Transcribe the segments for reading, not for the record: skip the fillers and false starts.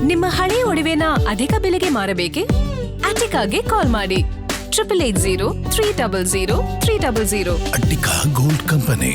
ನಿಮ್ಮ ಹಳೆಯ ಒಡವೆನ ಅಧಿಕ ಬೆಲೆಗೆ ಮಾರಬೇಕೆ? ಅಟಿಕಾಗೆ ಕಾಲ್ ಮಾಡಿ 8880 Attica gold company.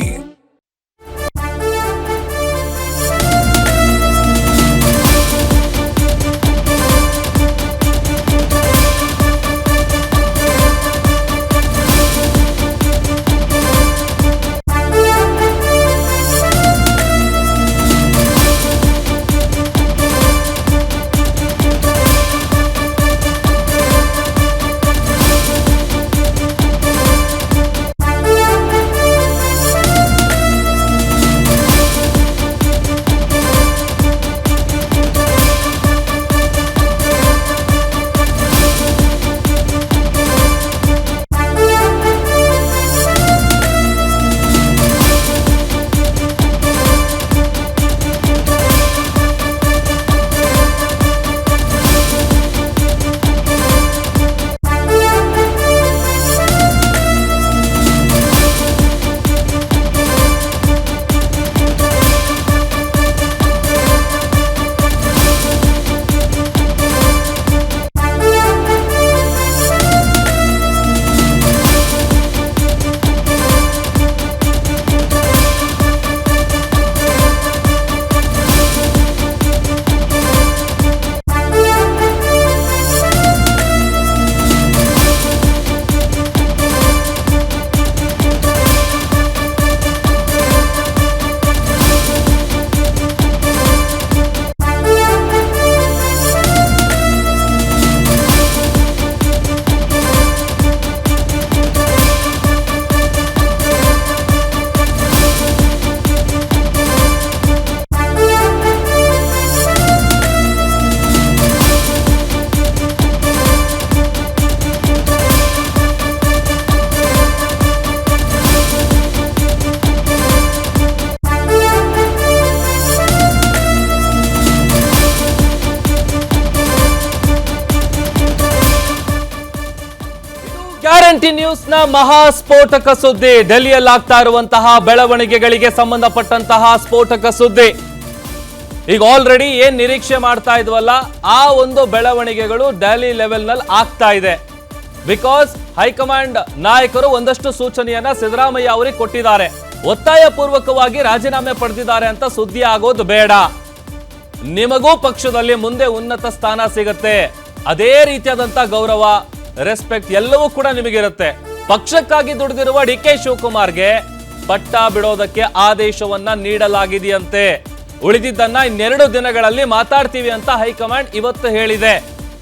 Guarantee news ನ ಮಹಾಸ್ಫೋಟಕ ಸುದ್ದಿ. ಡೆಲ್ಲಿಯಲ್ಲಿ ಆಗ್ತಾ ಇರುವಂತಹ ಬೆಳವಣಿಗೆಗಳಿಗೆ ಸಂಬಂಧಪಟ್ಟಂತಹ ಸ್ಫೋಟಕ ಸುದ್ದಿ. ಈಗ ಆಲ್ರೆಡಿ ಏನ್ ನಿರೀಕ್ಷೆ ಮಾಡ್ತಾ ಇದ್ವಲ್ಲ ಆ ಒಂದು ಬೆಳವಣಿಗೆಗಳು ಡೆಲ್ಲಿ ಲೆವೆಲ್ ನಲ್ಲಿ ಆಗ್ತಾ ಇದೆ. ಬಿಕಾಸ್ ಹೈಕಮಾಂಡ್ ನಾಯಕರು ಒಂದಷ್ಟು ಸೂಚನೆಯನ್ನ ಸಿದ್ದರಾಮಯ್ಯ ಅವರಿಗೆ ಕೊಟ್ಟಿದ್ದಾರೆ. ಒತ್ತಾಯ ಪೂರ್ವಕವಾಗಿ ರಾಜೀನಾಮೆ ಪಡೆದಿದ್ದಾರೆ ಅಂತ ಸುದ್ದಿ ಆಗೋದು ಬೇಡ. ನಿಮಗೂ ಪಕ್ಷದಲ್ಲಿ ಮುಂದೆ ಉನ್ನತ ಸ್ಥಾನ ಸಿಗುತ್ತೆ. ಅದೇ ರೀತಿಯಾದಂತ ಗೌರವ, ರೆಸ್ಪೆಕ್ಟ್ ಎಲ್ಲವೂ ಕೂಡ ನಿಮಗಿರುತ್ತೆ. ಪಕ್ಷಕ್ಕಾಗಿ ದುಡಿದಿರುವ ಡಿ.ಕೆ. ಶಿವಕುಮಾರ್ಗೆ ಪಟ್ಟ ಬಿಡೋದಕ್ಕೆ ಆದೇಶವನ್ನ ನೀಡಲಾಗಿದೆಯಂತೆ. ಉಳಿದಿದ್ದನ್ನ ಇನ್ನೆರಡು ದಿನಗಳಲ್ಲಿ ಮಾತಾಡ್ತೀವಿ ಅಂತ ಹೈಕಮಾಂಡ್ ಇವತ್ತು ಹೇಳಿದೆ.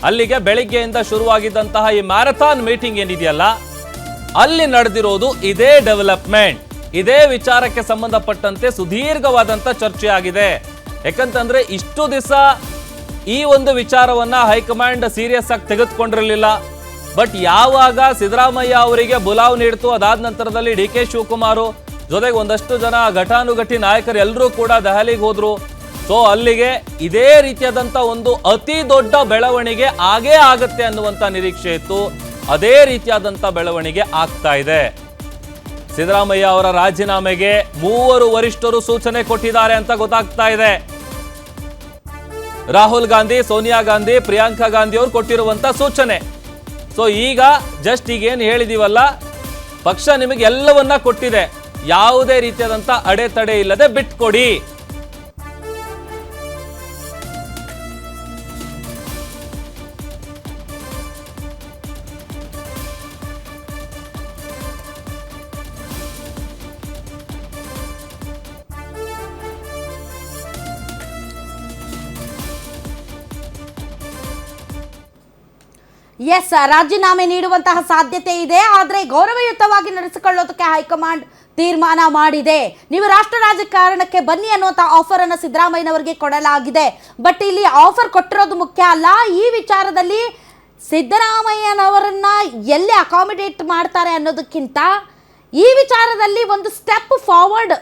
ಅಲ್ಲಿಗೆ ಬೆಳಿಗ್ಗೆಯಿಂದ ಶುರುವಾಗಿದ್ದಂತಹ ಈ ಮ್ಯಾರಥಾನ್ ಮೀಟಿಂಗ್ ಏನಿದೆಯಲ್ಲ, ಅಲ್ಲಿ ನಡೆದಿರೋದು ಇದೇ ಡೆವಲಪ್ಮೆಂಟ್. ಇದೇ ವಿಚಾರಕ್ಕೆ ಸಂಬಂಧಪಟ್ಟಂತೆ ಸುದೀರ್ಘವಾದಂತ ಚರ್ಚೆ ಆಗಿದೆ. ಯಾಕಂತಂದ್ರೆ ಇಷ್ಟು ದಿವಸ ಈ ಒಂದು ವಿಚಾರವನ್ನ ಹೈಕಮಾಂಡ್ ಸೀರಿಯಸ್ ಆಗಿ ತೆಗೆದುಕೊಂಡಿರಲಿಲ್ಲ. ಬಟ್ ಯಾವಾಗ ಸಿದ್ದರಾಮಯ್ಯ ಅವರಿಗೆ ಬುಲಾವ್ ನೀಡ್ತು, ಅದಾದ ನಂತರದಲ್ಲಿ ಡಿ.ಕೆ. ಶಿವಕುಮಾರ್ ಜೊತೆಗೆ ಒಂದಷ್ಟು ಜನ ಘಟಾನುಘಟಿ ನಾಯಕರು ಎಲ್ಲರೂ ಕೂಡ ದೆಹಲಿಗೆ ಹೋದ್ರು. ಸೊ ಅಲ್ಲಿಗೆ ಇದೇ ರೀತಿಯಾದಂತ ಒಂದು ಅತಿ ದೊಡ್ಡ ಬೆಳವಣಿಗೆ ಆಗೇ ಆಗತ್ತೆ ಅನ್ನುವಂತ ನಿರೀಕ್ಷೆ ಇತ್ತು. ಅದೇ ರೀತಿಯಾದಂತ ಬೆಳವಣಿಗೆ ಆಗ್ತಾ ಇದೆ. ಸಿದ್ದರಾಮಯ್ಯ ಅವರ ರಾಜೀನಾಮೆಗೆ 3 ವರಿಷ್ಠರು ಸೂಚನೆ ಕೊಟ್ಟಿದ್ದಾರೆ ಅಂತ ಗೊತ್ತಾಗ್ತಾ ಇದೆ. ರಾಹುಲ್ ಗಾಂಧಿ, ಸೋನಿಯಾ ಗಾಂಧಿ, ಪ್ರಿಯಾಂಕಾ ಗಾಂಧಿ ಅವರು ಕೊಟ್ಟಿರುವಂತ ಸೂಚನೆ. ಸೊ ಈಗ ಜಸ್ಟ್ ಈಗೇನು ಹೇಳಿದೀವಲ್ಲ, ಪಕ್ಷ ನಿಮಗೆ ಎಲ್ಲವನ್ನ ಕೊಟ್ಟಿದೆ, ಯಾವುದೇ ರೀತಿಯಾದಂತ ಅಡೆತಡೆ ಇಲ್ಲದೆ ಬಿಟ್ಕೊಡಿ. ಎಸ್, ರಾಜೀನಾಮೆ ನೀಡುವಂತಹ ಸಾಧ್ಯತೆ ಇದೆ. ಆದರೆ ಗೌರವಯುತವಾಗಿ ನಡೆಸಿಕೊಳ್ಳೋದಕ್ಕೆ ಹೈಕಮಾಂಡ್ ತೀರ್ಮಾನ ಮಾಡಿದೆ. ನೀವು ರಾಷ್ಟ್ರ ರಾಜಕಾರಣಕ್ಕೆ ಬನ್ನಿ ಅನ್ನುವಂಥ ಆಫರ್ ಅನ್ನು ಸಿದ್ದರಾಮಯ್ಯನವರಿಗೆ ಕೊಡಲಾಗಿದೆ. ಬಟ್ ಇಲ್ಲಿ ಆಫರ್ ಕೊಟ್ಟಿರೋದು ಮುಖ್ಯ ಅಲ್ಲ. ಈ ವಿಚಾರದಲ್ಲಿ ಸಿದ್ದರಾಮಯ್ಯನವರನ್ನ ಎಲ್ಲಿ ಅಕಾಮಿಡೇಟ್ ಮಾಡ್ತಾರೆ ಅನ್ನೋದಕ್ಕಿಂತ ಈ ವಿಚಾರದಲ್ಲಿ ಒಂದು ಸ್ಟೆಪ್ ಫಾರ್ವರ್ಡ್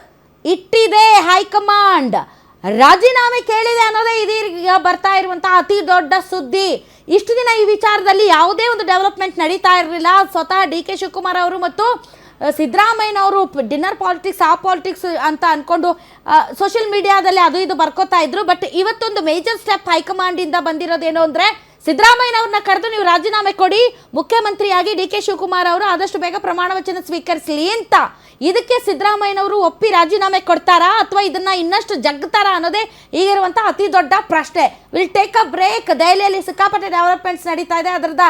ಇಟ್ಟಿದೆ ಹೈಕಮಾಂಡ್. ರಾಜೀನಾಮೆ ಕೇಳಿದೆ ಅನ್ನೋದೇ ಇದೀಗ ಬರ್ತಾ ಇರುವಂತಹ ಅತಿ ದೊಡ್ಡ ಸುದ್ದಿ. ಇಷ್ಟು ದಿನ ಈ ವಿಚಾರದಲ್ಲಿ ಯಾವುದೇ ಒಂದು ಡೆವಲಪ್ಮೆಂಟ್ ನಡೀತಾ ಇರಲಿಲ್ಲ. ಸ್ವತಃ ಡಿ.ಕೆ. ಶಿವಕುಮಾರ್ ಅವರು ಮತ್ತು ಸಿದ್ದರಾಮಯ್ಯನವರು ಡಿನ್ನರ್ ಪಾಲಿಟಿಕ್ಸ್ ಆ ಪಾಲಿಟಿಕ್ಸ್ ಅಂತ ಅಂದ್ಕೊಂಡು ಸೋಷಿಯಲ್ ಮೀಡಿಯಾದಲ್ಲಿ ಅದು ಇದು ಬರ್ಕೋತಾ ಇದ್ರು. ಬಟ್ ಇವತ್ತೊಂದು ಮೇಜರ್ ಸ್ಟೆಪ್ ಹೈಕಮಾಂಡಿಂದ ಬಂದಿರೋದೇನು ಅಂದರೆ ಸಿದ್ದರಾಮಯ್ಯನವ್ರನ್ನ ಕರೆದು ನೀವು ರಾಜೀನಾಮೆ ಕೊಡಿ, ಮುಖ್ಯಮಂತ್ರಿಯಾಗಿ ಡಿ ಕೆ ಶಿವಕುಮಾರ್ ಅವರು ಆದಷ್ಟು ಬೇಗ ಪ್ರಮಾಣ ವಚನ ಸ್ವೀಕರಿಸಲಿ ಅಂತ. ಇದಕ್ಕೆ ಸಿದ್ದರಾಮಯ್ಯನವರು ಒಪ್ಪಿ ರಾಜೀನಾಮೆ ಕೊಡ್ತಾರಾ ಅಥವಾ ಇದನ್ನ ಇನ್ನಷ್ಟು ಜಗ್ತಾರಾ ಅನ್ನೋದೇ ಈಗಿರುವಂತಹ ಅತಿ ದೊಡ್ಡ ಪ್ರಶ್ನೆ. Will take a break. ದೆಹಲಿಯಲ್ಲಿ ಸಿಕ್ಕಾಪಟ್ಟೆ ಡೆವಲಪ್ಮೆಂಟ್ಸ್ ನಡೀತಾ ಇದೆ. ಅದರದ